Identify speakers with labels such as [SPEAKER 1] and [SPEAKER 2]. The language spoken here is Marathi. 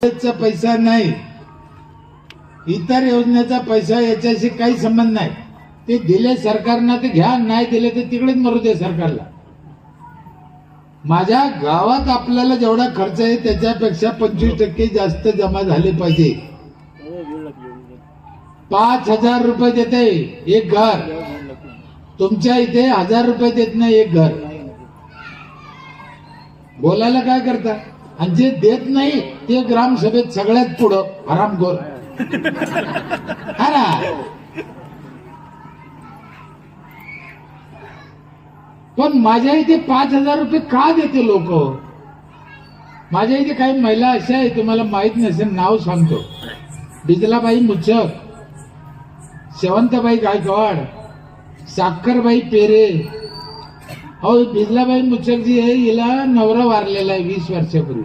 [SPEAKER 1] चा पैसा नाही, इतर योजनेचा पैसा याच्याशी काही संबंध नाही. ते दिले सरकारनं ते घ्या, नाही दिले तर तिकडेच मरू दे सरकारला. माझ्या गावात आपल्याला जेवढा खर्च आहे त्याच्यापेक्षा 25% जास्त जमा झाले पाहिजे. 5,000 रुपये देते एक घर, तुमच्या इथे 1,000 रुपये देत नाही एक घर. बोलायला काय करता? आणि जे देत नाही ते ग्रामसभेत सगळ्यात पुढं हरामखोर. हा ना. पण माझ्या इथे 5,000 रुपये का देते लोक? माझ्या इथे काही महिला अशा आहे, तुम्हाला माहित नसेल, नाव सांगतो. बिजलाबाई मुच्छक, शेवंतबाई गायकवाड, साखरबाई पेरे. हो, बिजलाबाई मुच्छक जी आहे, हिला नवरा वारलेला आहे 20 वर्षापूर्वी.